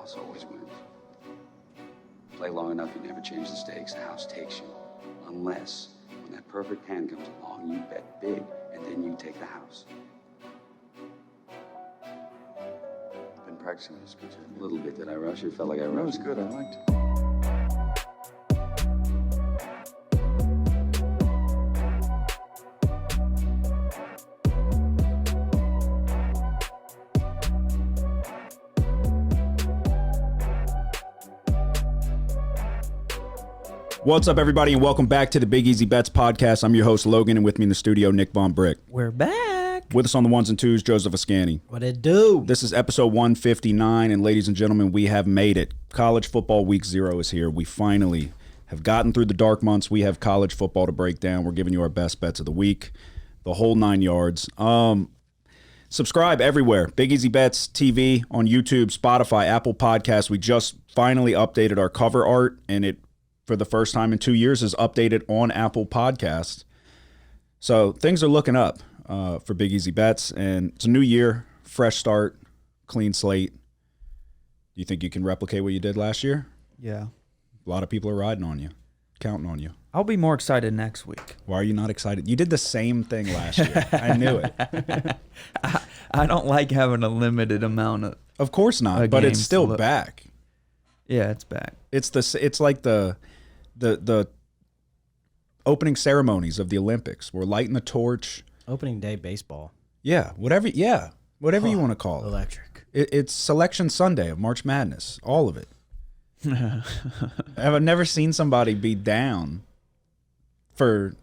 house always wins. Play long enough, you never change the stakes. The house takes you. Unless, when that perfect hand comes along, you bet big, and then you take the house. I've been practicing this speech a little bit. Did I rush it? Felt like I rushed. That was good. I liked it. What's up, everybody, and welcome back to the Big Easy Bets podcast. I'm your host, Logan, and with me in the studio, Nick Von Brick. We're back. With us on the ones and twos, Joseph Ascani. What it do? This is episode 159, and ladies and gentlemen, we have made it. College football week 0 is here. We finally have gotten through the dark months. We have college football to break down. We're giving you our best bets of the week, the whole 9 yards. Subscribe everywhere. Big Easy Bets TV on YouTube, Spotify, Apple Podcasts. We just finally updated our cover art, and it, for the first time in 2 years, is updated on Apple Podcasts. So things are looking up for Big Easy Bets, and it's a new year, fresh start, clean slate. Do you think you can replicate what you did last year? Yeah. A lot of people are riding on you, counting on you. I'll be more excited next week. Why are you not excited? You did the same thing last year. I knew it. I don't like having a limited amount Of course not, but it's still back. Yeah, it's back. It's like the opening ceremonies of the Olympics. We're lighting the torch. Opening day baseball. Yeah, whatever you want to call it. Electric. It's Selection Sunday of March Madness, all of it. I've never seen somebody be down for,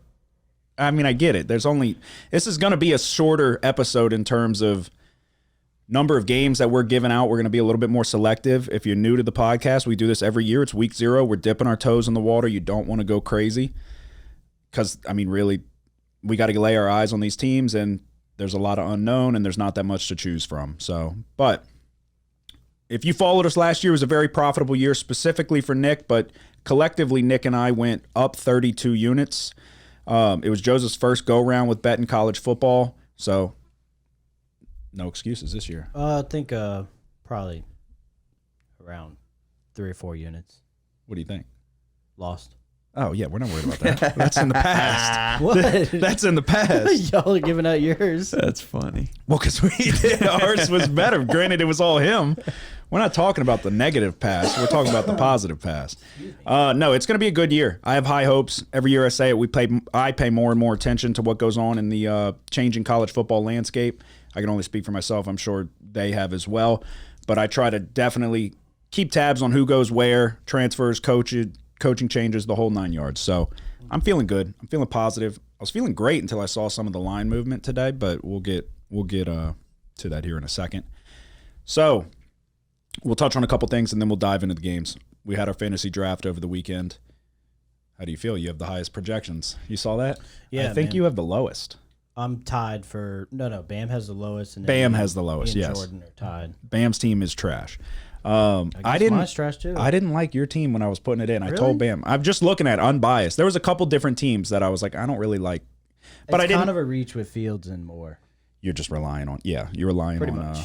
I mean, I get it. This is going to be a shorter episode in terms of number of games that we're giving out. We're going to be a little bit more selective. If you're new to the podcast, we do this every year. It's week 0. We're dipping our toes in the water. You don't want to go crazy because, I mean, really, we got to lay our eyes on these teams, and there's a lot of unknown, and there's not that much to choose from. So, but if you followed us last year, it was a very profitable year specifically for Nick, but collectively, Nick and I went up 32 units. It was Joseph's first go-round with betting college football, so no excuses this year. I think probably around 3 or 4 units. What do you think? Lost. Oh, yeah, we're not worried about that. That's in the past. What? That's in the past. Y'all are giving out yours. That's funny. Well, because we did. Ours was better. Granted, it was all him. We're not talking about the negative past. We're talking about the positive past. No, it's going to be a good year. I have high hopes. Every year I say it, I pay more and more attention to what goes on in the changing college football landscape. I can only speak for myself. I'm sure they have as well. But I try to definitely keep tabs on who goes where, transfers, coaching changes, the whole 9 yards. So I'm feeling good. I'm feeling positive. I was feeling great until I saw some of the line movement today, but we'll get to that here in a second. So we'll touch on a couple things, and then we'll dive into the games. We had our fantasy draft over the weekend. How do you feel? You have the highest projections. You saw that? Yeah, I think you have the lowest. I'm tied for no. Bam has the lowest, and Bam has the lowest. me and Yes, Jordan are tied. Bam's team is trash. I didn't. Mine's trash too. I didn't like your team when I was putting it in. Really? I told Bam. I'm just looking at unbiased. There was a couple different teams that I was like, I don't really like. But it's I didn't. kind of a reach with Fields and Moore. You're just relying on. Yeah, you're relying Pretty on. much.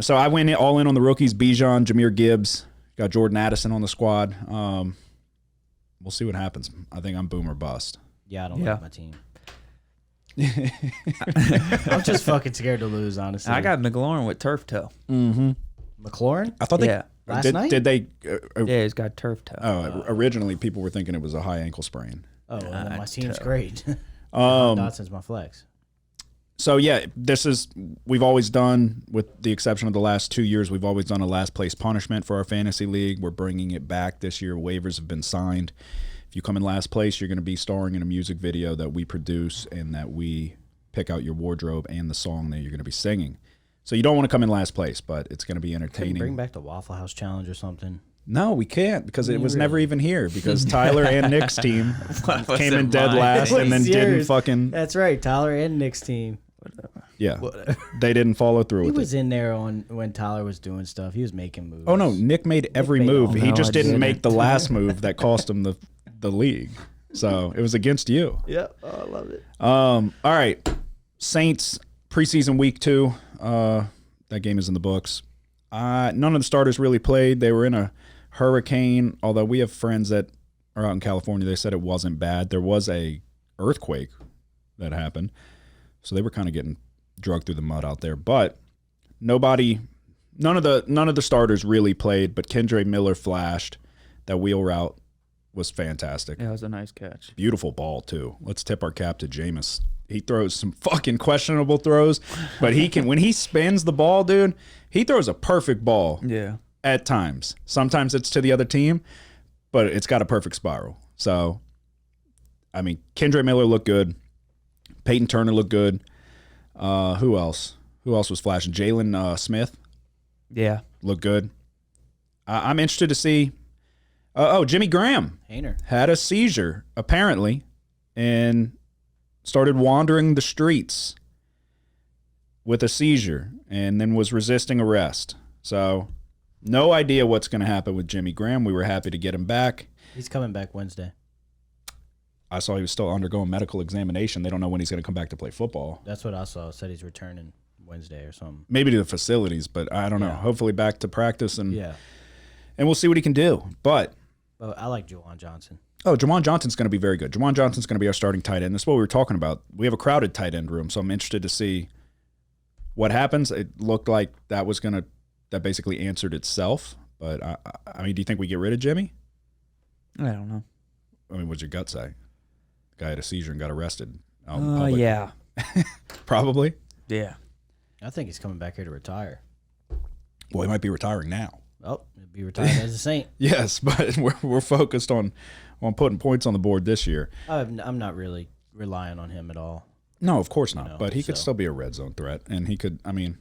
So I went all in on the rookies: Bijan, Jahmyr Gibbs. Got Jordan Addison on the squad. We'll see what happens. I think I'm boom or bust. Yeah, I don't like my team. I'm just fucking scared to lose, honestly. I got McLaurin with turf toe. Mm-hmm. McLaurin? I thought Yeah. Last night? Did they? Yeah, he's got turf toe. Originally, people were thinking it was a high ankle sprain. Oh, well, my team's great. Um, Dotson's my flex. So yeah, we've always done, with the exception of the last 2 years, we've always done a last place punishment for our fantasy league. We're bringing it back this year. Waivers have been signed. If you come in last place, you're going to be starring in a music video that we produce and that we pick out your wardrobe and the song that you're going to be singing. So you don't want to come in last place, but it's going to be entertaining. Can we bring back the Waffle House Challenge or something? No, we can't because it was Really? never even here because Tyler and Nick's team came in dead last and then What's didn't yours? fucking. That's right, Tyler and Nick's team. Yeah, they didn't follow through He with was it. in there when Tyler was doing stuff. He was making moves. Oh no, Nick made every move. He No, just I didn't didn't. make the last move that cost him the league. So it was against you. Yep. Oh, I love it. All right, Saints preseason week 2. That game is in the books. None of the starters really played. They were in a hurricane, although we have friends that are out in California. They said it wasn't bad. There was a earthquake that happened, so they were kind of getting dragged through the mud out there. But none of the starters really played, but Kendre Miller flashed. That wheel route was fantastic. Yeah, it was a nice catch. Beautiful ball, too. Let's tip our cap to Jameis. He throws some fucking questionable throws, but he can, when he spins the ball, dude, he throws a perfect ball. Yeah. At times. Sometimes it's to the other team, but it's got a perfect spiral. So, I mean, Kendre Miller looked good. Peyton Turner looked good. Who else? Who else was flashing? Jalen Smith Yeah. looked good. I'm interested to see. Jimmy Graham Hainer had a seizure, apparently, and started wandering the streets with a seizure and then was resisting arrest. So, no idea what's going to happen with Jimmy Graham. We were happy to get him back. He's coming back Wednesday. I saw he was still undergoing medical examination. They don't know when he's going to come back to play football. That's what I saw. It said he's returning Wednesday or something. Maybe to the facilities, but I don't know. Yeah. Hopefully back to practice, and Yeah. and we'll see what he can do. But I like Juwan Johnson. Jawan Johnson's going to be very good. Jawan Johnson's going to be our starting tight end. That's what we were talking about. We have a crowded tight end room, so I'm interested to see what happens. It looked like that basically answered itself. But I mean, do you think we get rid of Jimmy? I don't know. I mean, what's your gut say? The guy had a seizure and got arrested out in public. Yeah. Probably. Yeah. I think he's coming back here to retire. Well, he might be retiring now. Oh, he'll be retired as a Saint. Yes, but we're focused on putting points on the board this year. I'm not really relying on him at all. No, of course not. No, but he could so. still be a red zone threat, and he could. I mean,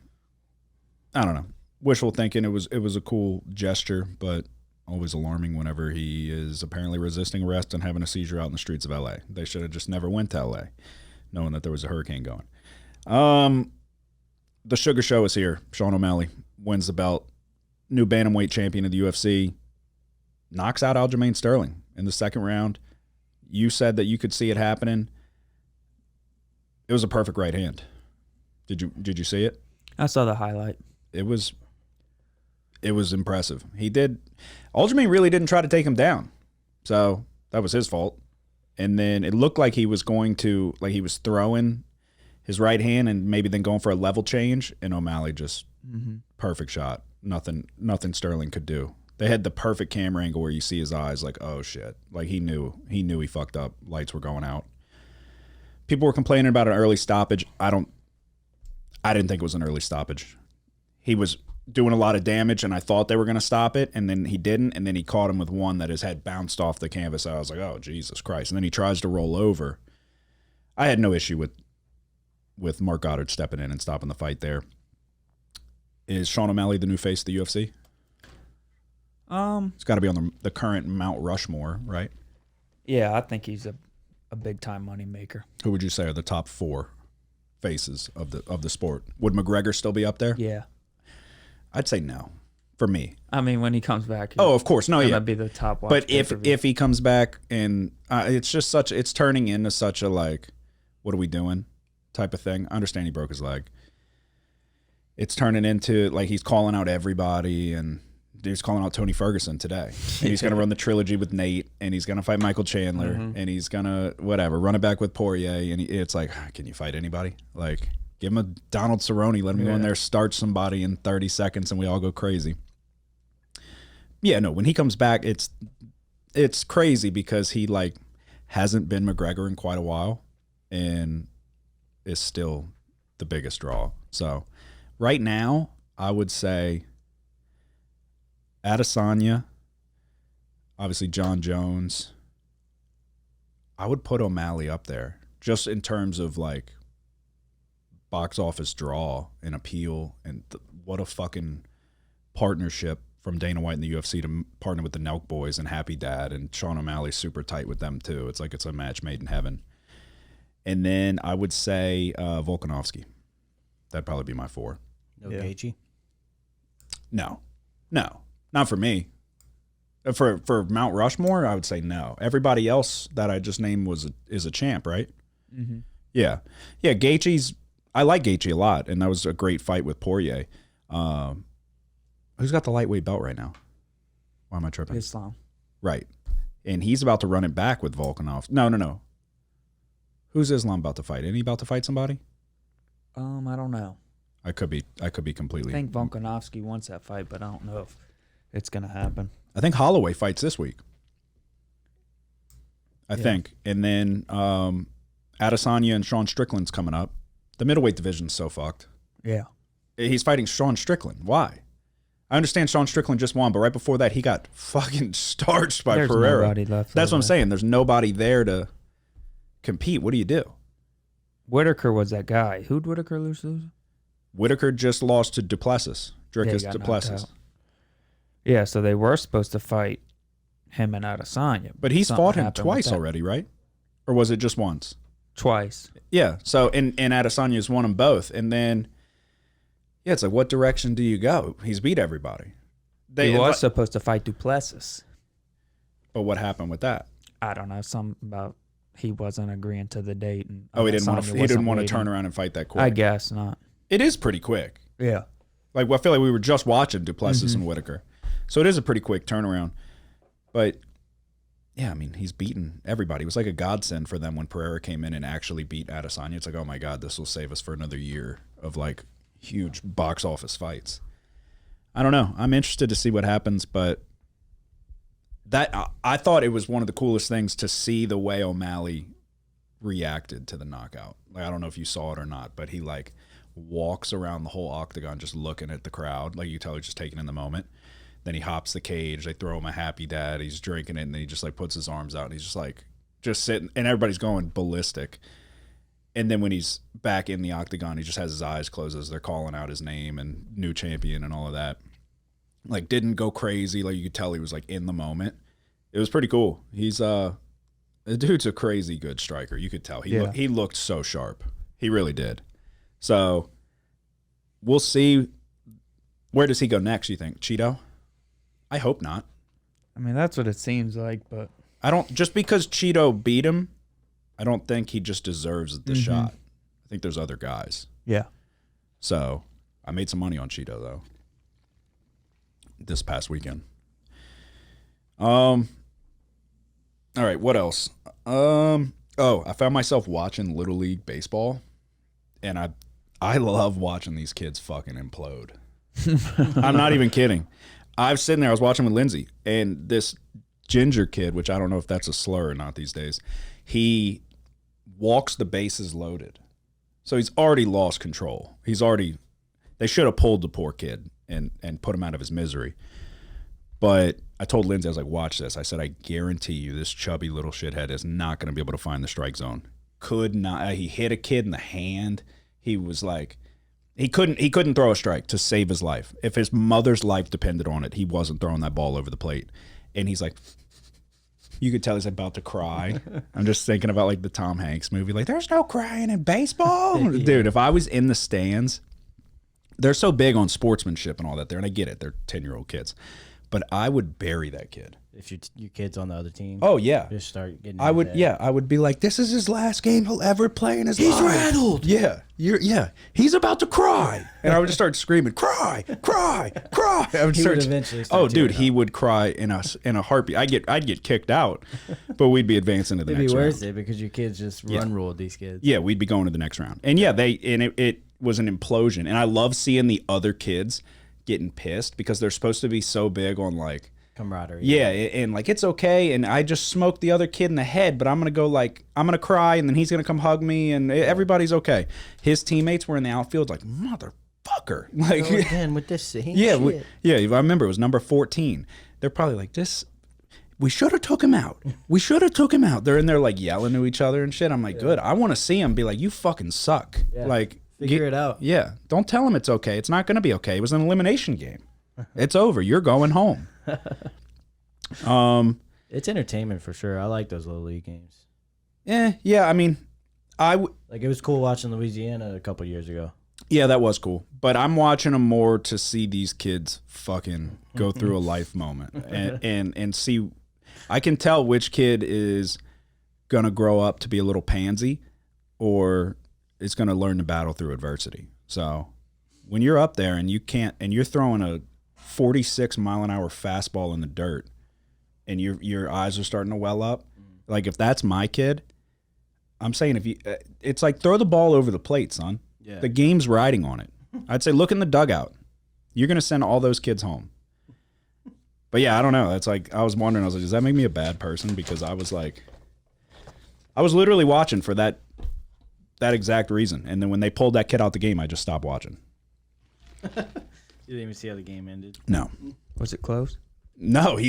I don't know. Wishful thinking. It was a cool gesture, but always alarming whenever he is apparently resisting arrest and having a seizure out in the streets of L.A. They should have just never went to L.A., knowing that there was a hurricane going. The Sugar Show is here. Sean O'Malley wins the belt. New bantamweight champion of the UFC. Knocks out Aljamain Sterling in the second round. You said that you could see it happening. It was a perfect right hand. Did you see it? I saw the highlight. It was impressive. Aljamain really didn't try to take him down. So that was his fault. And then it looked like he was he was throwing his right hand and maybe then going for a level change, and O'Malley just perfect shot. Nothing Sterling could do. They had the perfect camera angle where you see his eyes like, oh shit. Like he knew he fucked up. Lights were going out. People were complaining about an early stoppage. I didn't think it was an early stoppage. He was doing a lot of damage, and I thought they were going to stop it, and then he didn't, and then he caught him with one that his head bounced off the canvas. I was like, oh, Jesus Christ. And then he tries to roll over. I had no issue with Mark Goddard stepping in and stopping the fight there. Is Sean O'Malley the new face of the UFC? It's got to be on the current Mount Rushmore, right? Yeah, I think he's a big time money maker. Who would you say are the top four faces of the sport? Would McGregor still be up there? Yeah. I'd say no, for me. I mean, when he comes back, Oh, of course, no, yeah. That'd be the top watch. But if he comes back and it's turning into such a like, what are we doing type of thing. I understand he broke his leg. It's turning into like he's calling out everybody, and he's calling out Tony Ferguson today. And he's going to run the trilogy with Nate, and he's going to fight Michael Chandler, and he's going to run it back with Poirier. And it's like, can you fight anybody? Like, give him a Donald Cerrone, let him go in there, start somebody in 30 seconds, and we all go crazy. Yeah, no, when he comes back, it's crazy because he like hasn't been McGregor in quite a while, and is still the biggest draw. So right now, I would say Adesanya, obviously John Jones. I would put O'Malley up there just in terms of like box office draw and appeal, and what a fucking partnership from Dana White and the UFC to partner with the Nelk Boys and Happy Dad, and Sean O'Malley's super tight with them too. It's like it's a match made in heaven. And then I would say Volkanovski. That'd probably be my four. No Gaethje? No, not for me. For Mount Rushmore, I would say no. Everybody else that I just named is a champ, right? Mm-hmm. Yeah. Gaethje's. I like Gaethje a lot, and that was a great fight with Poirier. Who's got the lightweight belt right now? Why am I tripping? Islam. Right. And he's about to run it back with Volkanov. No. Who's Islam about to fight? Isn't he about to fight somebody? I don't know. I could be completely. I think Volkanovski wants that fight, but I don't know if it's gonna happen. I think Holloway fights this week. I think. And then Adesanya and Sean Strickland's coming up. The middleweight division's so fucked. Yeah. He's fighting Sean Strickland. Why? I understand Sean Strickland just won, but right before that, he got fucking starched by There's Pereira. nobody left That's what I'm over. saying. There's nobody there to compete. What do you do? Whitaker was that guy. Who'd Whitaker lose to? Whitaker just lost to Duplessis. Yeah, he Dricus got knocked Duplessis. out. Yeah, so they were supposed to fight him and Adesanya. But he's Something fought him happened with twice that. already, right? Or was it just once? Twice. Yeah. So, and Adesanya's won them both. And then, yeah, it's like, what direction do you go? He's beat everybody. He was supposed to fight Duplessis. But what happened with that? I don't know. Something about he wasn't agreeing to the date. And Oh, he didn't want to. Adesanya He didn't wasn't want to waiting. turn around and fight that quick. I guess not. It is pretty quick. Yeah. Like, I feel like we were just watching Duplessis and Whitaker, so it is a pretty quick turnaround. But yeah, I mean, he's beaten everybody. It was like a godsend for them when Pereira came in and actually beat Adesanya. It's like, oh my god, this will save us for another year of like huge box office fights. I don't know. I'm interested to see what happens, but that I thought it was one of the coolest things to see the way O'Malley reacted to the knockout. Like, I don't know if you saw it or not, but he like walks around the whole octagon just looking at the crowd. Like, you tell he's just taking in the moment. Then he hops the cage. They throw him a happy dad. He's drinking it, and then he just like puts his arms out, and he's just like just sitting, and everybody's going ballistic. And then when he's back in the octagon, he just has his eyes closed as they're calling out his name and new champion and all of that. Like, didn't go crazy. Like, you could tell he was like in the moment. It was pretty cool. He's the dude's a crazy good striker. You could tell he looked so sharp. He really did. So we'll see. Where does he go next, you think? Cheeto? I hope not. I mean, that's what it seems like, but I don't, just because Cheeto beat him, I don't think he just deserves the shot. I think there's other guys. yeah. So I made some money on Cheeto though this past weekend. All right, what else? I found myself watching Little League baseball, and I love watching these kids fucking implode. I'm not even kidding. I was sitting there, I was watching with Lindsay, and this ginger kid, which I don't know if that's a slur or not these days, he walks the bases loaded. So he's already lost control. They should have pulled the poor kid and put him out of his misery. But I told Lindsay, I was like, watch this. I said, I guarantee you this chubby little shithead is not going to be able to find the strike zone. Could not. He hit a kid in the hand. He was like, he couldn't throw a strike to save his life. If his mother's life depended on it, he wasn't throwing that ball over the plate. And he's like, you could tell he's about to cry. I'm just thinking about like the Tom Hanks movie. Like, there's no crying in baseball. Yeah. Dude, if I was in the stands, they're so big on sportsmanship and all that there. And I get it. They're 10-year-old kids. But I would bury that kid. If your kid's on the other team, Oh, yeah. just start getting. I in would, his head. yeah, I would be like, this is his last game he'll ever play in his life. He's rattled. Yeah, yeah. He's about to cry, and I would just start screaming, cry, cry, cry. I would He start. would eventually start Oh, dude, tearing he up. would cry in a heartbeat. I'd get kicked out, but we'd be advancing to the It'd be next worth round. it because your kids just run ruled these kids. Yeah, we'd be going to the next round, and yeah, it was an implosion, and I love seeing the other kids getting pissed because they're supposed to be so big on like. Camaraderie. Yeah, and like, it's okay, and I just smoked the other kid in the head, but I'm gonna go like, I'm gonna cry, and then he's gonna come hug me, and everybody's okay. His teammates were in the outfield like, motherfucker, like, Go again with this same yeah, shit. I remember it was number 14. They're probably like, this, we should have took him out. We should have took him out. They're in there like yelling to each other and shit. I'm like, good. I want to see him be like, you fucking suck. Yeah. Like, Figure it out. Yeah, don't tell him it's okay. It's not gonna be okay. It was an elimination game. It's over. You're going home. It's entertainment for sure. I like those little league games. Yeah. I mean, Like, it was cool watching Louisiana a couple years ago. yeah, that was cool. But I'm watching them more to see these kids fucking go through a life moment and see. I can tell which kid is gonna grow up to be a little pansy, or is gonna learn to battle through adversity. So when you're up there and you can't, and you're throwing a 46-mile-an-hour fastball in the dirt, and your eyes are starting to well up. Like, if that's my kid, I'm saying it's like throw the ball over the plate, son. Yeah. The game's riding on it. I'd say look in the dugout. You're gonna send all those kids home. But yeah, I don't know. It's like I was wondering. I was like, does that make me a bad person? Because I was literally watching for that exact reason. And then when they pulled that kid out the game, I just stopped watching. You didn't even see how the game ended? No. Was it close? No,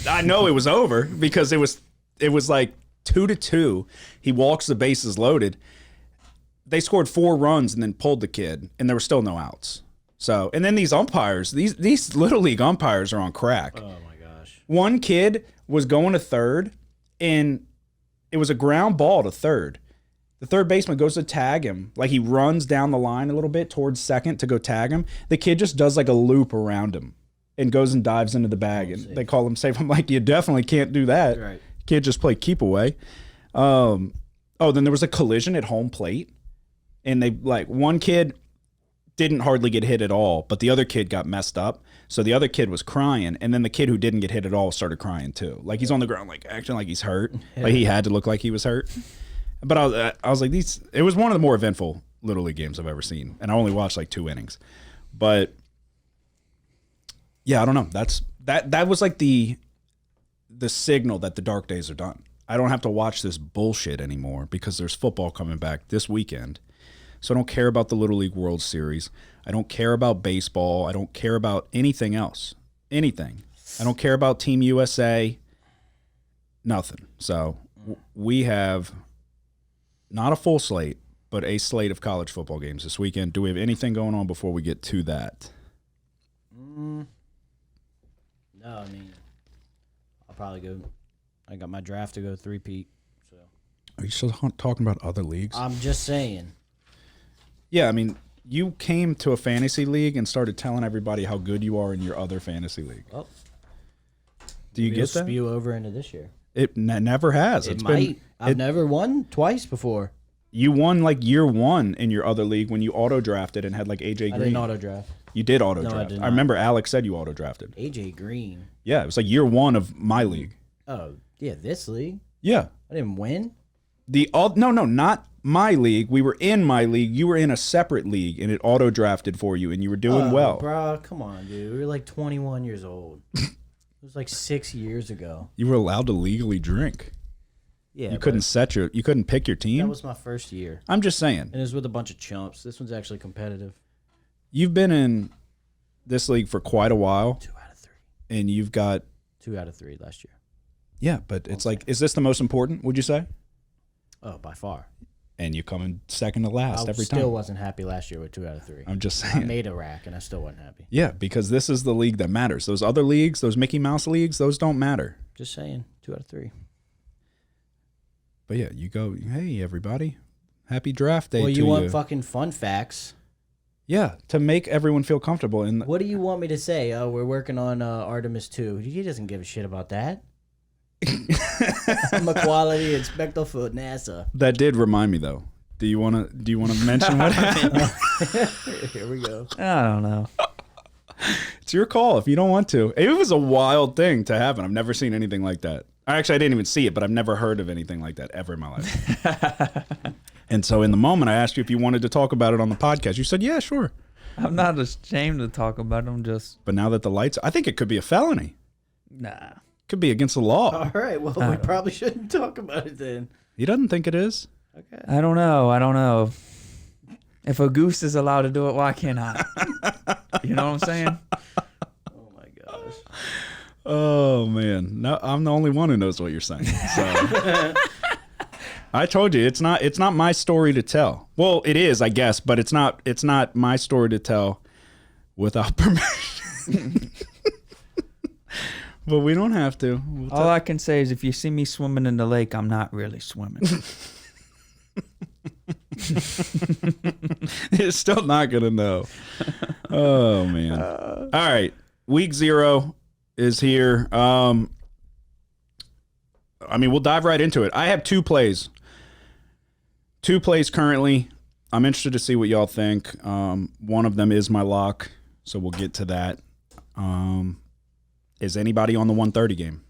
I know it was over because it was like 2-2. He walks the bases loaded. They scored 4 runs and then pulled the kid, and there were still no outs. So, and then these umpires, these Little League umpires are on crack. Oh my gosh. One kid was going to third, and it was a ground ball to third. The third baseman goes to tag him. Like, he runs down the line a little bit towards second to go tag him. The kid just does like a loop around him and goes and dives into the bag, and they call him safe. I'm like, you definitely can't do that. Right. Can't just play keep away. Then there was a collision at home plate, and one kid didn't hardly get hit at all, but the other kid got messed up. So the other kid was crying, and then the kid who didn't get hit at all started crying too. Like, he's on the ground, like acting like he's hurt. Like, he had to look like he was hurt. But I was like, it was one of the more eventful Little League games I've ever seen, and I only watched like 2 innings. But yeah, I don't know. That was like the signal that the dark days are done. I don't have to watch this bullshit anymore because there's football coming back this weekend. So I don't care about the Little League World Series. I don't care about baseball. I don't care about anything else. Anything. I don't care about Team USA. Nothing. So we have not a full slate, but a slate of college football games this weekend. Do we have anything going on before we get to that? No, I mean, I'll probably go. I got my draft to go 3-peat. So. Are you still talking about other leagues? I'm just saying. Yeah, I mean, you came to a fantasy league and started telling everybody how good you are in your other fantasy league. Well, do you get that? Spew over into this year. It never has. It might. I've never won twice before. You won like year 1 in your other league when you auto drafted and had like AJ Green. I didn't auto draft. You did auto No, draft. I did I not. remember Alex said you auto drafted. AJ Green. Yeah, it was like year 1 of my league. Oh, yeah, this league. Yeah. I didn't win. No, not my league. We were in my league. You were in a separate league, and it auto drafted for you, and you were doing well. Bro, come on, dude. We were like 21 years old. It was like 6 years ago. You were allowed to legally drink. Yeah, You couldn't pick your team. That was my first year, I'm just saying. and it was with a bunch of chumps. This one's actually competitive. You've been in this league for quite a while, 2 out of 3. and you've got 2 out of 3 last year. yeah. But it's like, is this the most important? Would you say? Oh, by far. And you come in second to last I every still time. wasn't happy last year with 2 out of 3. I'm just I saying. made a rack, and I still wasn't happy. Yeah, because this is the league that matters. Those other leagues, those Mickey Mouse leagues, those don't matter. Just saying, 2 out of 3. But yeah, you go, hey, everybody, happy draft day Well, to you want fucking fun facts. Yeah, to make everyone feel comfortable. And What do you want me to say? Oh, we're working on Artemis 2. He doesn't give a shit about that. I'm a quality inspector for NASA. that did remind me, though. Do you want to mention what happened? Here we go. I don't know. It's your call if you don't want to. It was a wild thing to happen. I've never seen anything like that. Actually, I didn't even see it, but I've never heard of anything like that ever in my life. And so in the moment, I asked you if you wanted to talk about it on the podcast. You said, yeah, sure. I'm not ashamed to talk about them. Just But now that the lights, I think it could be a felony. nah. Could be against the law. All right. Well, we probably shouldn't talk about it then. He doesn't think it is. Okay. I don't know. If a goose is allowed to do it, why can't I? You know what I'm saying? Oh my gosh. Oh man, no, I'm the only one who knows what you're saying. So I told you it's not my story to tell. Well, it is, I guess, but it's not my story to tell without permission. But we don't have to. All I can say is if you see me swimming in the lake, I'm not really swimming. It's still not gonna know. Oh man. All right, week 0 is here. I mean, we'll dive right into it. I have 2 plays. 2 plays currently. I'm interested to see what y'all think. One of them is my lock, so we'll get to that. Is anybody on the 1:30 game?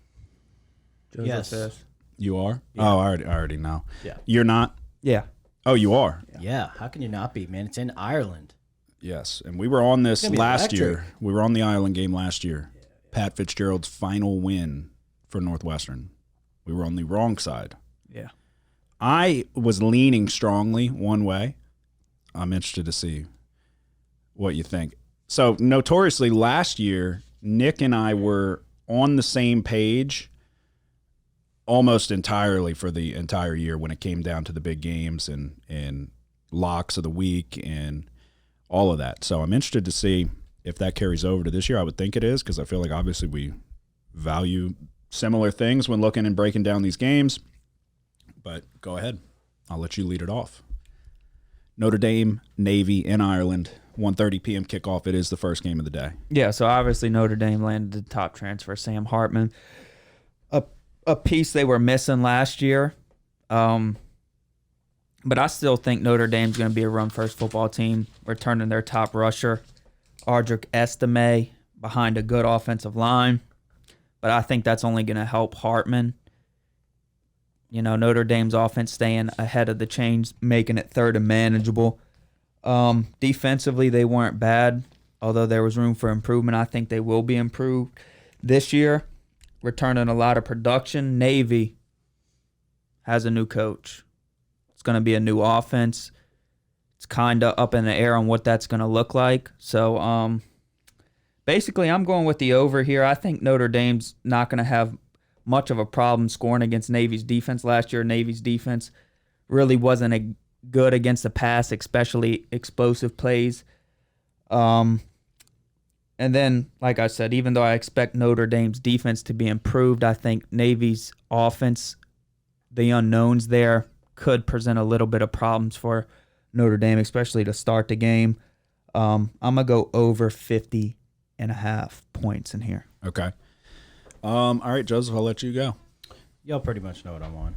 Joseph Yes. is. You are? Yeah. Oh, I already know. Yeah. You're not? Yeah. Oh, you are? Yeah, how can you not be, man? It's in Ireland. Yes. And we were on this gonna be last electric. year. We were on the Ireland game last year. Pat Fitzgerald's final win for Northwestern. We were on the wrong side. Yeah. I was leaning strongly one way. I'm interested to see what you think. So, notoriously, last year, Nick and I were on the same page almost entirely for the entire year when it came down to the big games and locks of the week and all of that. So, I'm interested to see if that carries over to this year. I would think it is, because I feel like obviously we value similar things when looking and breaking down these games. But go ahead. I'll let you lead it off. Notre Dame, Navy in Ireland, 1:30 p.m. kickoff. It is the first game of the day. Yeah, so obviously Notre Dame landed the top transfer, Sam Hartman. A piece they were missing last year. But I still think Notre Dame's going to be a run-first football team, returning their top rusher, Ardrick Estime, behind a good offensive line. But I think that's only going to help Hartman. You know, Notre Dame's offense staying ahead of the chains, making it third and manageable. Defensively, they weren't bad, although there was room for improvement. I think they will be improved this year, returning a lot of production. Navy has a new coach. It's going to be a new offense. It's kind of up in the air on what that's going to look like. So, basically, I'm going with the over here. I think Notre Dame's not going to have much of a problem scoring against Navy's defense last year. Navy's defense really wasn't good against the pass, especially explosive plays. And then, like I said, even though I expect Notre Dame's defense to be improved, I think Navy's offense, the unknowns there, could present a little bit of problems for Notre Dame, especially to start the game. I'm going to go over 50.5 points in here. Okay. All right, Joseph, I'll let you go. Y'all pretty much know what I'm on.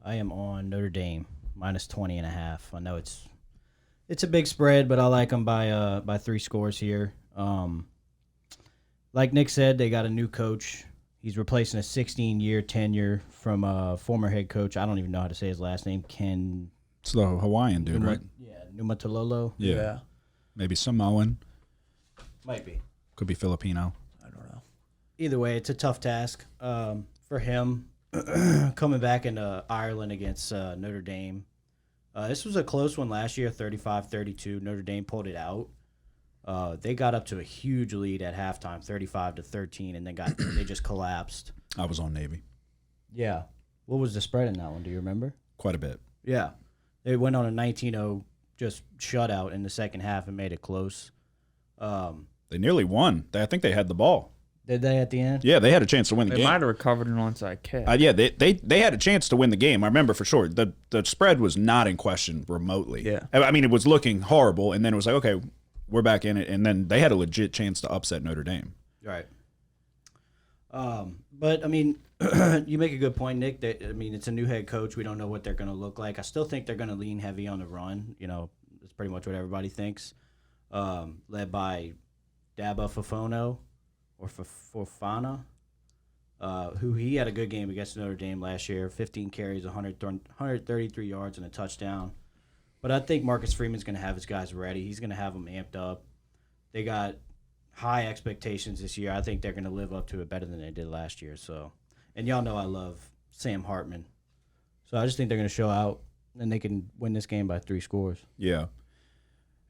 I am on Notre Dame, minus 20.5. I know it's a big spread, but I like them by 3 scores here. Like Nick said, they got a new coach. He's replacing a 16-year tenure from a former head coach. I don't even know how to say his last name. Ken. It's the Hawaiian dude, right? Yeah, Numatalolo. Yeah. Maybe Samoan. Might be. Could be Filipino. I don't know. Either way, it's a tough task for him coming back into Ireland against Notre Dame. This was a close one last year, 35-32. Notre Dame pulled it out. They got up to a huge lead at halftime, 35-13, and they just collapsed. I was on Navy. Yeah. What was the spread in that one? Do you remember? Quite a bit. Yeah. They went on a 19-0 just shutout in the second half and made it close. They nearly won. I think they had the ball. Did they at the end? Yeah, they had a chance to win the They game. might have recovered an onside kick. Yeah, they had a chance to win the game. I remember for sure. The spread was not in question remotely. Yeah. I mean, it was looking horrible, and then it was like, okay, we're back in it, and then they had a legit chance to upset Notre Dame. Right. But, I mean, you make a good point, Nick. That, I mean, it's a new head coach. We don't know what they're going to look like. I still think they're going to lean heavy on the run. You know, that's pretty much what everybody thinks. Led by Daba Fofana, or Fofana, who he had a good game against Notre Dame last year. 15 carries, 133 yards, and a touchdown. But I think Marcus Freeman's going to have his guys ready. He's going to have them amped up. They got high expectations this year. I think they're going to live up to it better than they did last year. So, and y'all know I love Sam Hartman. So I just think they're going to show out, and they can win this game by 3 scores. Yeah.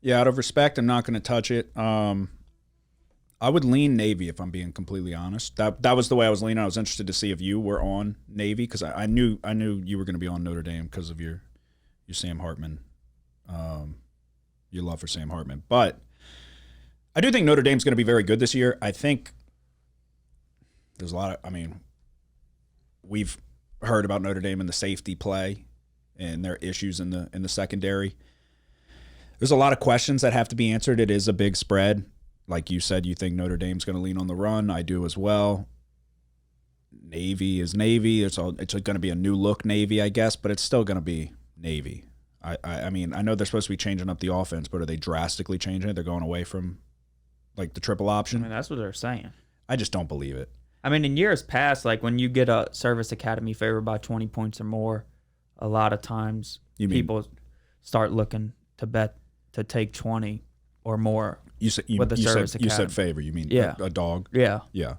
Yeah, out of respect, I'm not going to touch it. I would lean Navy if I'm being completely honest. That was the way I was leaning. I was interested to see if you were on Navy because I knew you were going to be on Notre Dame because of your Sam Hartman, your love for Sam Hartman. But I do think Notre Dame's going to be very good this year. I think there's a lot of. I mean, we've heard about Notre Dame and the safety play and their issues in the secondary. There's a lot of questions that have to be answered. It is a big spread. Like you said, you think Notre Dame's going to lean on the run. I do as well. Navy is Navy. It's going to be a new look Navy, I guess, but it's still going to be Navy. I mean, I know they're supposed to be changing up the offense, but are they drastically changing it? They're going away from like the triple I option. mean, that's what they're saying. I just don't believe it. I mean, in years past, like when you get a service academy favored by 20 points or more, a lot of times people start looking to bet to take 20 or more. You said with the service you said academy. favor. You mean Yeah. a dog? Yeah. Yeah.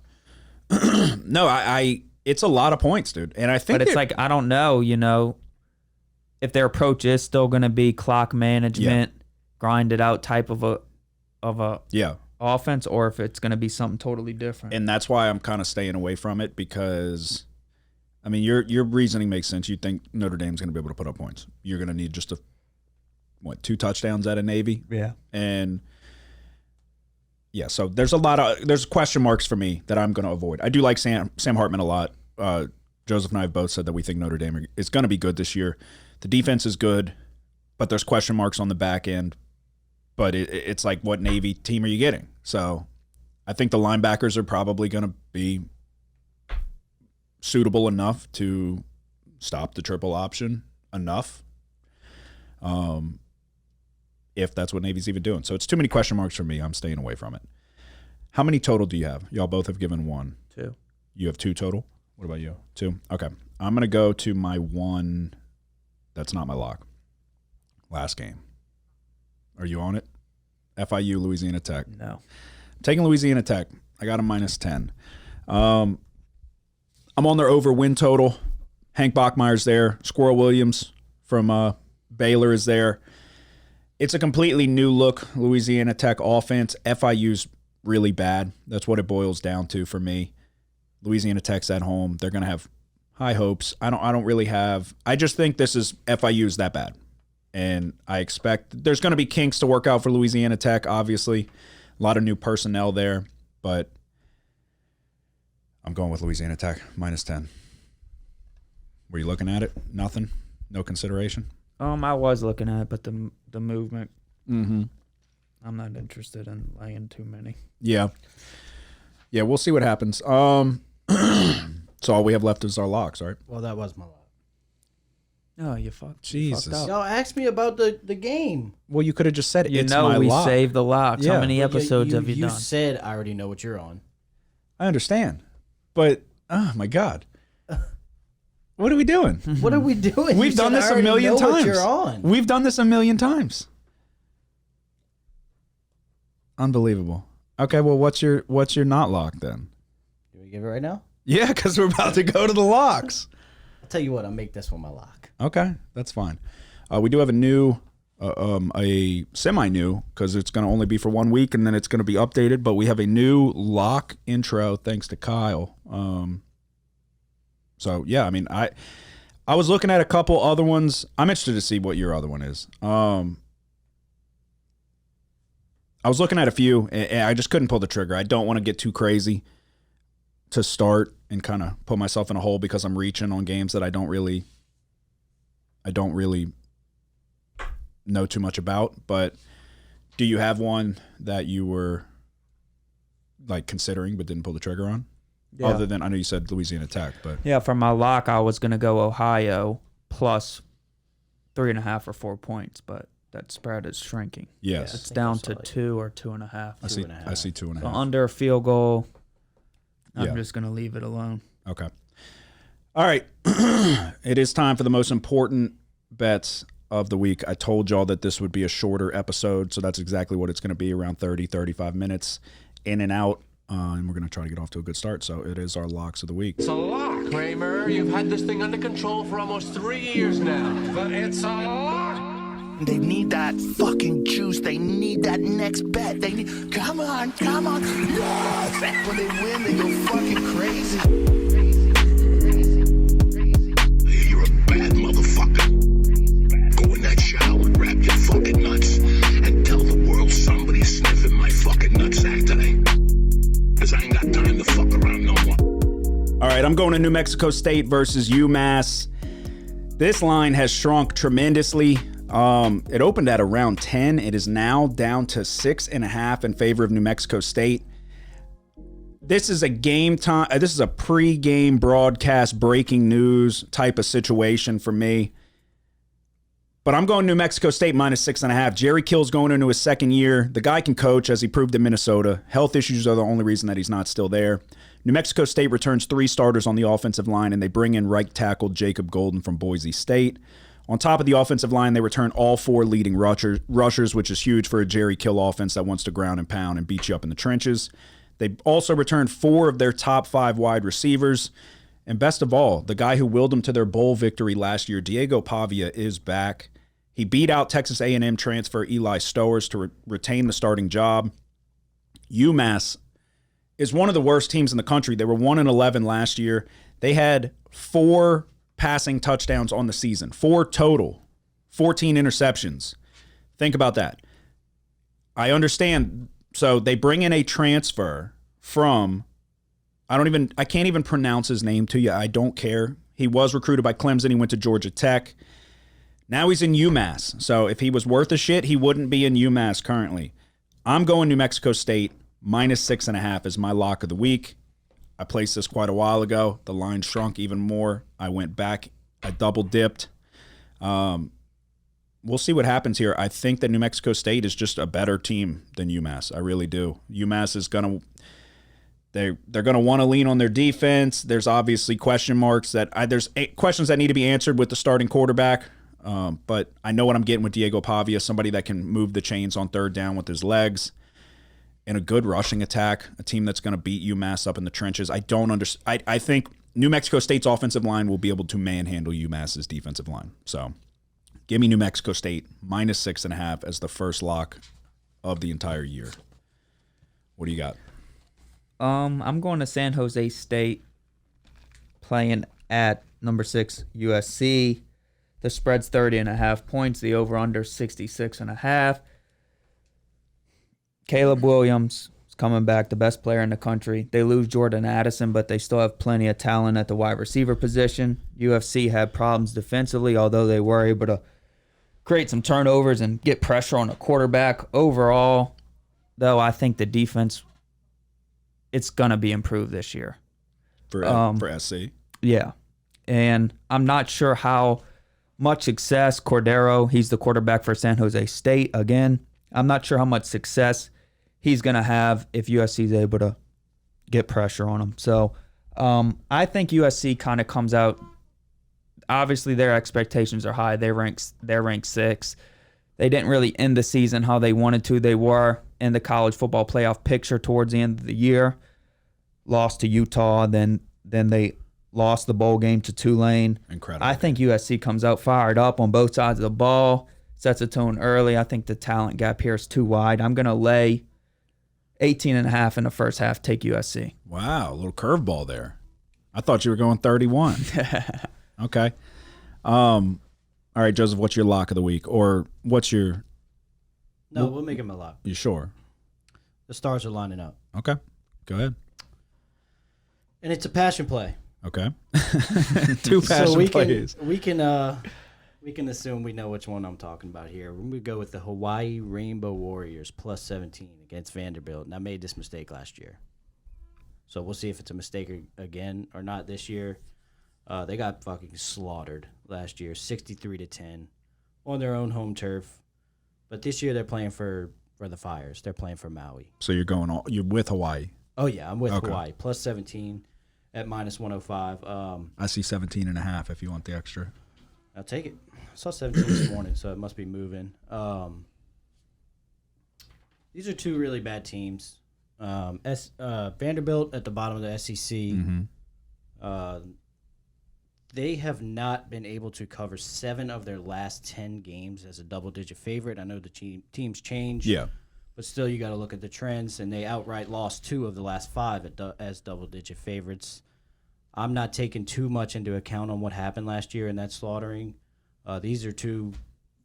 No, I it's a lot of points, dude. And I think But it's like, I don't know, if their approach is still going to be clock management, grind it out type of a yeah. offense, or if it's going to be something totally different. And that's why I'm kind of staying away from it because, I mean, your reasoning makes sense. You think Notre Dame's going to be able to put up points. You're going to need just 2 touchdowns out of Navy? Yeah. And yeah, so there's question marks for me that I'm going to avoid. I do like Sam Hartman a lot. Joseph and I have both said that we think Notre Dame is going to be good this year. The defense is good, but there's question marks on the back end. But it's like, what Navy team are you getting? So I think the linebackers are probably going to be suitable enough to stop the triple option enough. If that's what Navy's even doing. So it's too many question marks for me. I'm staying away from it. How many total do you have? Y'all both have given 1. 2. You have 2 total? What about you? 2? Okay. I'm going to go to my 1 that's not my lock. Last game. Are you on it? FIU, Louisiana Tech. No. I'm taking Louisiana Tech. I got a -10. I'm on their over win total. Hank Bachmeier's there. Squirrel Williams from Baylor is there. It's a completely new look Louisiana Tech offense. FIU's really bad. That's what it boils down to for me. Louisiana Tech's at home. They're going to have high hopes. I just think this is FIU's that bad. And I expect there's going to be kinks to work out for Louisiana Tech, obviously. A lot of new personnel there, but I'm going with Louisiana Tech, -10. Were you looking at it? Nothing? No consideration? I was looking at it, but the movement, Mm-hmm. I'm not interested in laying too many. Yeah. Yeah, we'll see what happens. So all we have left is our locks, all right? Well, that was my lock. Oh, you fucked. Jesus. You fucked up. Y'all asked me about the game. Well, you could have just said it. You It's know my we lock. saved the locks. Yeah. How many Well, episodes have you You done? said I already know what you're on. I understand. But, oh, my God. What are we doing? What are we doing? We've You done said, this "I a already million know what times. You're on. We've done this a million times. Unbelievable. Okay, well, what's your not lock then? Do we give it right now? Yeah, because we're about to go to the locks. I'll tell you what. I'll make this one my lock. Okay, that's fine. We do have a new, a semi-new, because it's going to only be for 1 week and then it's going to be updated. But we have a new lock intro thanks to Kyle. So yeah, I mean, I was looking at a couple other ones. I'm interested to see what your other one is. I was looking at a few, and I just couldn't pull the trigger. I don't want to get too crazy to start and kind of put myself in a hole because I'm reaching on games that I don't really know too much about. But do you have one that you were like considering but didn't pull the trigger on? Yeah. Other than, I know you said Louisiana Tech, but Yeah, for my lock, I was going to go Ohio plus 3.5 or 4 points, but that spread is shrinking. yes, It's think down I to saw it. 2 or 2.5. I see. 2.5. I see 2.5. So under a field goal, I'm Yeah. just going to leave it alone. Okay. All right. It is time for the most important bets of the week. I told y'all that this would be a shorter episode, so that's exactly what it's going to be, around 30, 35 minutes in and out. And we're going to try to get off to a good start. So it is our locks of the week. It's a lock, Kramer. You've had this thing under control for almost 3 years now. But it's a lock. They need that fucking juice. They need that next bet. They need, come on. Yes! When they win, they go fucking crazy. You're a bad motherfucker. Go in that shower and wrap your fucking nuts and tell the world somebody's sniffing my fucking nutsack today. Cause I ain't got time to fuck around no more. All right, I'm going to New Mexico State versus UMass. This line has shrunk tremendously. It opened at around 10. It is now down to 6.5 in favor of New Mexico State. This is a game time. This is a pre-game broadcast breaking news type of situation for me. But I'm going New Mexico State minus 6.5. Jerry Kill's going into his second year. The guy can coach, as he proved in Minnesota. Health issues are the only reason that he's not still there. New Mexico State returns 3 starters on the offensive line, and they bring in right tackle Jacob Golden from Boise State. On top of the offensive line, they return all 4 leading rushers, which is huge for a Jerry Kill offense that wants to ground and pound and beat you up in the trenches. They also return 4 of their top 5 wide receivers. And best of all, the guy who willed them to their bowl victory last year, Diego Pavia, is back. He beat out Texas A&M transfer Eli Stowers to retain the starting job. UMass is one of the worst teams in the country. They were 1-11 last year. They had 4 passing touchdowns on the season, 4 total, 14 interceptions. Think about that. I understand. So they bring in a transfer from, I can't even pronounce his name to you. I don't care. He was recruited by Clemson. He went to Georgia Tech. Now he's in UMass. So if he was worth a shit, he wouldn't be in UMass currently. I'm going New Mexico State minus 6.5 is my lock of the week. I placed this quite a while ago. The line shrunk even more. I went back. I double dipped. We'll see what happens here. I think that New Mexico State is just a better team than UMass. I really do. UMass is going to they're going to want to lean on their defense. There's obviously question marks there's questions that need to be answered with the starting quarterback. But I know what I'm getting with Diego Pavia, somebody that can move the chains on third down with his legs, and a good rushing attack, a team that's going to beat UMass up in the trenches. I think New Mexico State's offensive line will be able to manhandle UMass's defensive line. So give me New Mexico State minus 6.5 as the first lock of the entire year. What do you got? I'm going to San Jose State, playing at number 6 USC. The spread's 30.5 points. The over/under 66.5. Caleb Williams is coming back, the best player in the country. They lose Jordan Addison, but they still have plenty of talent at the wide receiver position. UFC had problems defensively, although they were able to create some turnovers and get pressure on the quarterback. Overall, though, I think the defense, it's going to be improved this year. For SC? Yeah. And I'm not sure how much success Cordero, he's the quarterback for San Jose State again. I'm not sure how much success he's going to have if USC is able to get pressure on him. So I think USC kind of comes out. Obviously, their expectations are high. They're ranked 6. They didn't really end the season how they wanted to. They were in the college football playoff picture towards the end of the year. Lost to Utah, then they lost the bowl game to Tulane. Incredible. I think USC comes out fired up on both sides of the ball, sets a tone early. I think the talent gap here is too wide. I'm going to lay 18.5 in the first half, take USC. Wow, a little curveball there. I thought you were going 31. Okay. All right, Joseph, what's your lock of the week? Or what's your... No, we'll make him a lock. You sure? The stars are lining up. Okay, go ahead. And it's a passion play. Okay. 2 passion plays. We can assume we know which one I'm talking about here. We're going to go with the Hawaii Rainbow Warriors plus 17 against Vanderbilt. And I made this mistake last year. So we'll see if it's a mistake again or not this year. They got fucking slaughtered last year, 63-10 on their own home turf. But this year they're playing for the Fires. They're playing for Maui. So you're with Hawaii. Oh, yeah, I'm with Hawaii. Plus 17 at minus 105. I see 17.5 if you want the extra. I'll take it. I saw 17 this morning, so it must be moving. These are 2 really bad teams. Vanderbilt at the bottom of the SEC. Mm-hmm. They have not been able to cover 7 of their last 10 games as a double-digit favorite. I know the teams change. Yeah. But still, you got to look at the trends, and they outright lost 2 of the last 5 as double-digit favorites. I'm not taking too much into account on what happened last year in that slaughtering. These are 2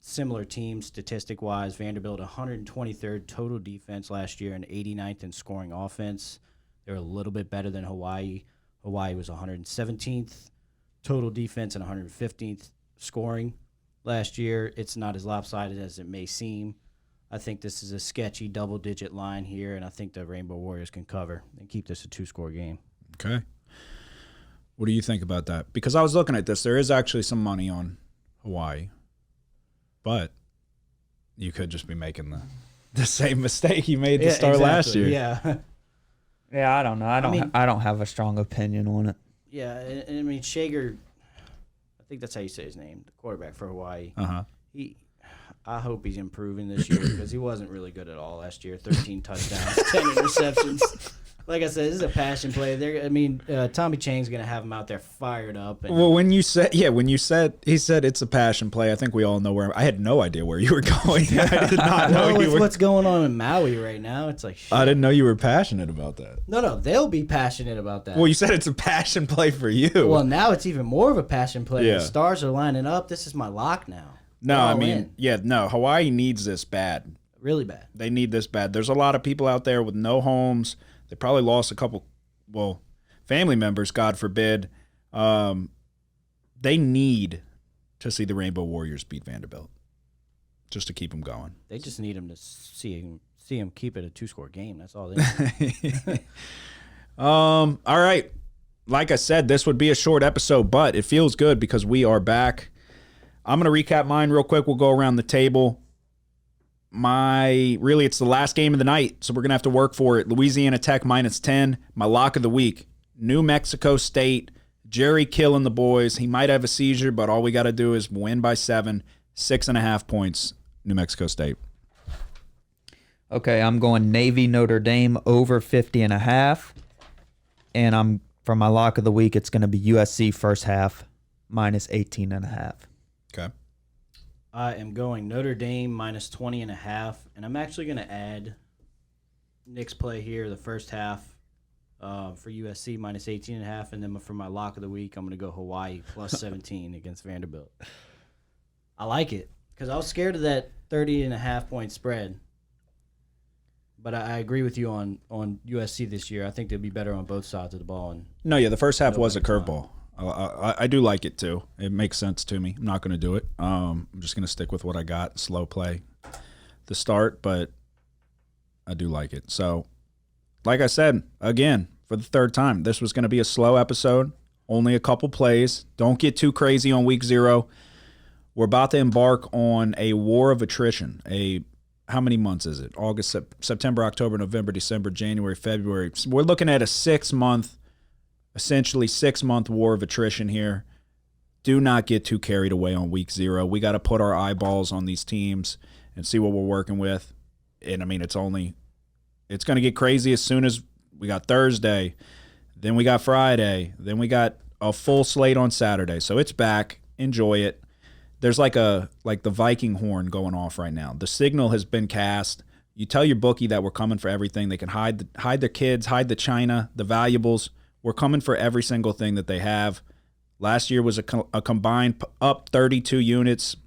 similar teams statistic-wise. Vanderbilt, 123rd total defense last year and 89th in scoring offense. They're a little bit better than Hawaii. Hawaii was 117th total defense and 115th scoring last year. It's not as lopsided as it may seem. I think this is a sketchy double-digit line here, and I think the Rainbow Warriors can cover and keep this a 2-score game. Okay. What do you think about that? Because I was looking at this. There is actually some money on Hawaii. but you could just be making the same mistake you made to start last year. Yeah. Yeah, I don't know. I mean- don't have a strong opinion on it. Yeah, and I mean Shager, I think that's how you say his name, the quarterback for Hawaii. Uh-huh. I hope he's improving this year because he wasn't really good at all last year. 13 touchdowns, 10 interceptions. Like I said, this is a passion play. Tommy Chang's gonna have him out there fired up. And, Well, when you said he said it's a passion play, I think we all know where. I had no idea where you were going. I did not know well, you it's were. what's going on in Maui right now. It's like shit. I didn't know you were passionate about that. No, they'll be passionate about that. Well, you said it's a passion play for you. Well, now it's even more of a passion play. Yeah. The stars are lining up. This is my lock now. No, We're I all mean, in. Hawaii needs this bad. Really bad. They need this bad. There's a lot of people out there with no homes. They probably lost a couple, family members, God forbid. They need to see the Rainbow Warriors beat Vanderbilt just to keep them going. They just need him to see him keep it a 2-score game. That's all they need. All right. Like I said, this would be a short episode, but it feels good because we are back. I'm going to recap mine real quick. We'll go around the table. It's the last game of the night, so we're going to have to work for it. Louisiana Tech -10. My lock of the week, New Mexico State. Jerry killing the boys. He might have a seizure, but all we got to do is win by 7, 6.5 points, New Mexico State. Okay, I'm going Navy Notre Dame over 50.5. And for my lock of the week, it's going to be USC first half -18.5. Okay. I am going Notre Dame -20.5, and I'm actually going to add Nick's play here the first half for USC -18.5, and then for my lock of the week, I'm going to go Hawaii +17 against Vanderbilt. I like it because I was scared of that 30.5 point spread, but I agree with you on USC this year. I think they'll be better on both sides of the ball. And The first half was a Nobody's curveball. I do like it too. It makes sense to me. I'm not going to do it. I'm just going to stick with what I got. Slow play the start, but I do like it. So, like I said, again, for the third time, this was going to be a slow episode. Only a couple plays. Don't get too crazy on week 0. We're about to embark on a war of attrition. How many months is it? August, September, October, November, December, January, February. So we're looking at a 6-month war of attrition here. Do not get too carried away on week 0. We got to put our eyeballs on these teams and see what we're working with. And I mean, it's going to get crazy as soon as we got Thursday, then we got Friday, then we got a full slate on Saturday. So it's back. Enjoy it. There's like the Viking horn going off right now. The signal has been cast. You tell your bookie that we're coming for everything. They can hide their kids, hide the china, the valuables. We're coming for every single thing that they have. Last year was a combined up 32 units.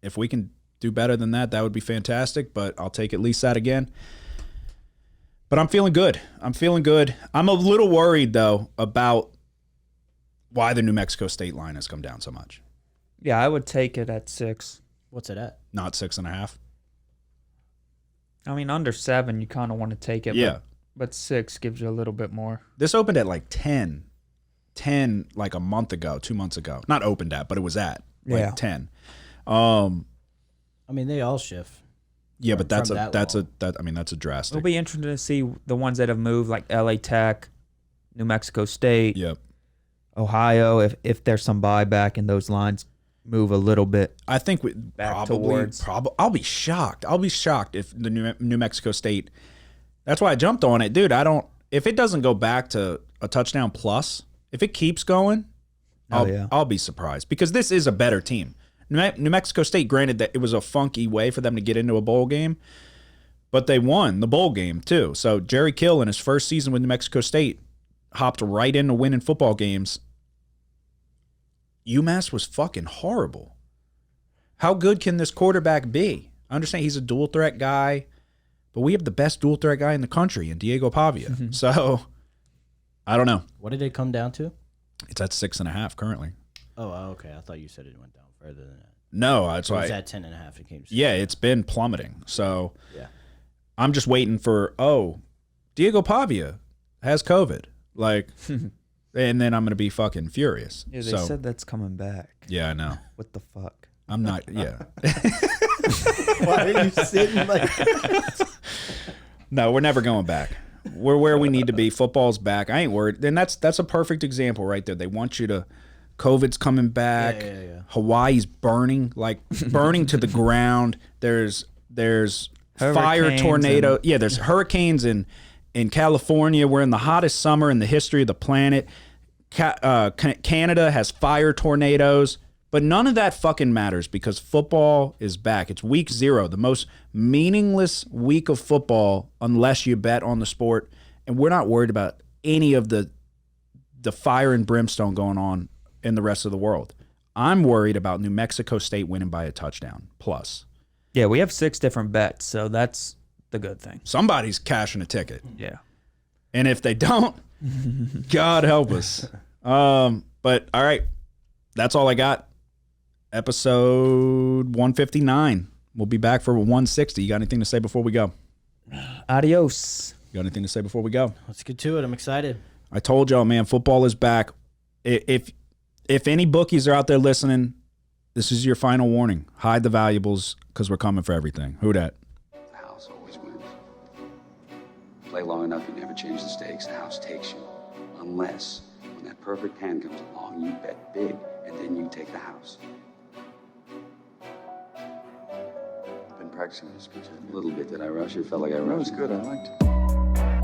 If we can do better than that, that would be fantastic, but I'll take at least that again. But I'm feeling good. I'm a little worried, though, about why the New Mexico State line has come down so much. Yeah, I would take it at 6. what's it at? Not 6.5. I mean, under 7, you kind of want to take it. Yeah. But 6 gives you a little bit more. This opened at like 10 like a month ago, 2 months ago. Not opened at, but it was at like Yeah. 10. I mean, they all shift. Yeah, but that's From a that drastic. It'll be interesting to see the ones that have moved, like LA Tech, New Mexico State, Yep. Ohio, if there's some buyback and those lines move a little bit. I think we Back probably towards- I'll be shocked. I'll be shocked if the New Mexico State. That's why I jumped on it, dude. If it doesn't go back to a touchdown plus, if it keeps going, I'll be surprised because this is a better team. New Mexico State, granted that it was a funky way for them to get into a bowl game, but they won the bowl game too. So Jerry Kill in his first season with New Mexico State hopped right into winning football games. UMass was fucking horrible. How good can this quarterback be? I understand he's a dual threat guy, but we have the best dual threat guy in the country in Diego Pavia. So I don't know. What did it come down to? It's at 6.5 currently. Oh, okay. I thought you said it went down further than that. No, that's It why. was at 10.5. It came. Yeah, it's been plummeting. So Yeah. I'm just waiting for, Diego Pavia has COVID. Like, and then I'm going to be fucking furious. Yeah, they so, said that's coming back. yeah, I know. What the fuck? I'm not. Yeah. Why are you sitting like? No, we're never going back. We're where we need to be. Football's back. I ain't worried. And that's a perfect example right there. They want you to. COVID's coming back. Yeah. Hawaii's burning to the ground. There's fire, Hurricanes tornado. Yeah, there's hurricanes in California. We're in the hottest summer in the history of the planet. Canada has fire tornadoes. But none of that fucking matters because football is back. It's week 0, the most meaningless week of football unless you bet on the sport. And we're not worried about any of the fire and brimstone going on in the rest of the world. I'm worried about New Mexico State winning by a touchdown plus. Yeah, we have 6 different bets, so that's the good thing. Somebody's cashing a ticket. Yeah. And if they don't, God help us. But all right, that's all I got. Episode 159. We'll be back for 160. You got anything to say before we go? Adios. You got anything to say before we go? Let's get to it. I'm excited. I told y'all, man, football is back. If any bookies are out there listening, this is your final warning. Hide the valuables because we're coming for everything. Who dat? The house always wins. Play long enough, you never change the stakes. The house takes you. Unless, when that perfect hand comes along, you bet big, and then you take the house. I've been practicing this pitch a little bit. Did I rush it? Felt like I rushed. That was good. I liked it.